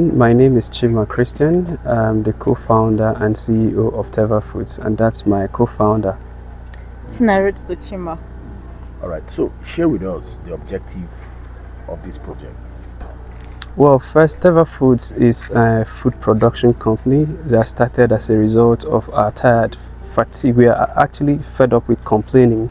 My name is Chima Christian. I'm the co-founder and CEO of Teva Foods, and that's my co-founder. Narrates to Chima. All right, so share with us the objective of this project. Well, first, Teva Foods is a food production company that started as a result of our tired fatigue. We are actually fed up with complaining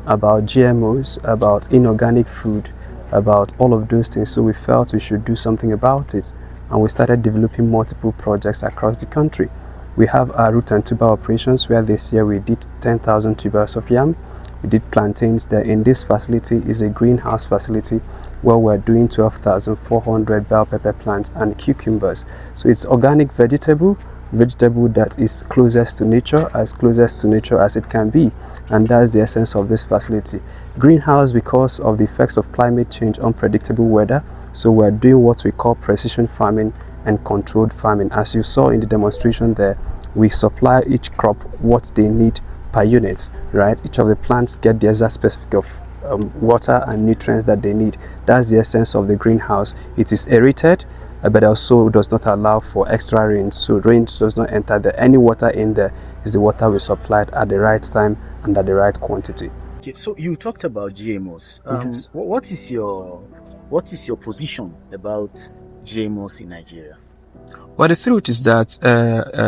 about GMOs, about inorganic food, about all of those things. So we felt we should do something about it. And we started developing multiple projects across the country. We have our root and tuber operations where this year we did 10,000 tubers of yam. We did plantains. There in this facility is a greenhouse facility where we're doing 12,400 bell pepper plants and cucumbers. So it's organic vegetable that is closest to nature as it can be, and that's the essence of this facility. Greenhouse because of the effects of climate change, unpredictable weather, so we're doing what we call precision farming and controlled farming. As you saw in the demonstration there, we supply each crop what they need per unit, right? Each of the plants get the exact specific of water and nutrients that they need. That's the essence of the greenhouse. It is aerated, but also does not allow for extra rain, so rain does not enter there. Any water in there is the water we supplied at the right time and at the right quantity. Okay, so you talked about GMOs. Yes. What is your position about GMOs in Nigeria? Well, the truth is that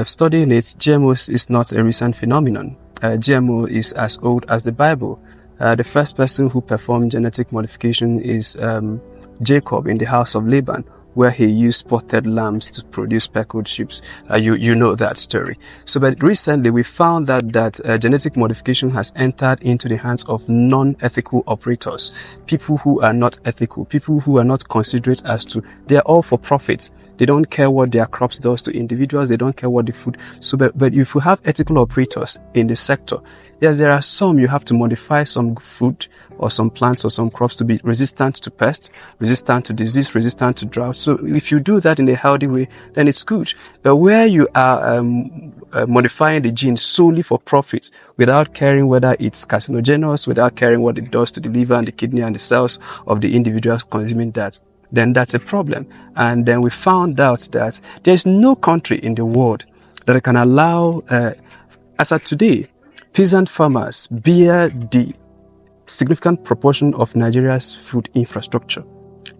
studying it, GMOs is not a recent phenomenon. GMO is as old as the Bible. The first person who performed genetic modification is Jacob in the house of Laban, where he used spotted lambs to produce speckled sheep. You know that story. So, but recently we found that genetic modification has entered into the hands of non-ethical operators, people who are not ethical, people who are not considerate as to, they are all for profit. They don't care what their crops does to individuals. They don't care what the food. So, but if you have ethical operators in the sector, yes, there are some you have to modify some food or some plants or some crops to be resistant to pests, resistant to disease, resistant to drought. So if you do that in a healthy way, then it's good. But where you are modifying the gene solely for profit without caring whether it's carcinogenous, without caring what it does to the liver and the kidney and the cells of the individuals consuming that, then that's a problem. And then we found out that there's no country in the world that can allow, as of today, peasant farmers bear the significant proportion of Nigeria's food infrastructure.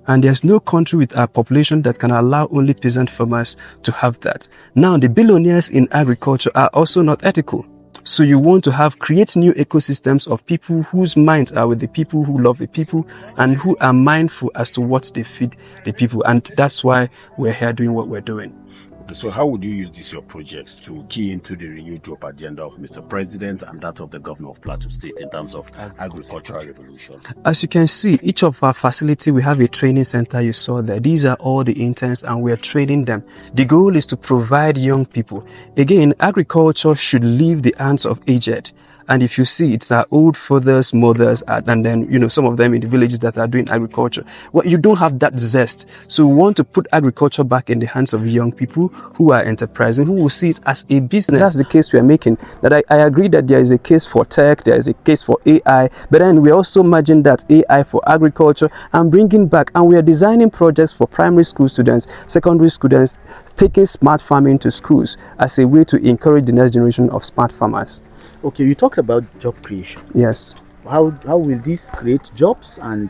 And there's no country with a population that can allow only peasant farmers to have that. Now, the billionaires in agriculture are also not ethical. So you want to create new ecosystems of people whose minds are with the people who love the people and who are mindful as to what they feed the people. And that's why we're here doing what we're doing. Okay, so how would you use your projects to key into the renewed job agenda of Mr. President and that of the governor of Plateau State in terms of agricultural revolution? As you can see, each of our facility, we have a training center you saw there. These are all the interns and we're training them. The goal is to provide young people. Again, agriculture should leave the hands of aged. And if you see, it's our old fathers, mothers, and then, some of them in the villages that are doing agriculture. Well, you don't have that zest. So we want to put agriculture back in the hands of young people who are enterprising, who will see it as a business. That's the case we are making. That I agree that there is a case for tech, there is a case for AI, but then we're also merging that AI for agriculture and bringing back, and we are designing projects for primary school students, secondary students, taking smart farming to schools as a way to encourage the next generation of smart farmers. Okay, you talked about job creation. Yes. How will this create jobs, and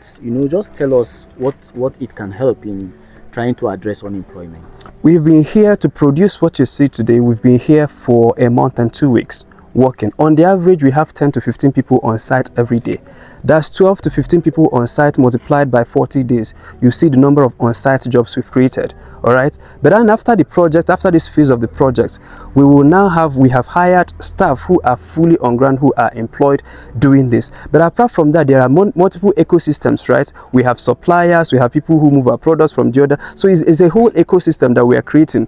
just tell us what it can help in trying to address unemployment? We've been here to produce what you see today. We've been here for a month and 2 weeks working. On the average, we have 10 to 15 people on site every day. That's 12 to 15 people on site multiplied by 40 days. You see the number of on-site jobs we've created. All right. But then after this phase of the project, we have hired staff who are fully on ground, who are employed doing this. But apart from that, there are multiple ecosystems, right? We have suppliers, we have people who move our products from the other. So it's a whole ecosystem that we are creating.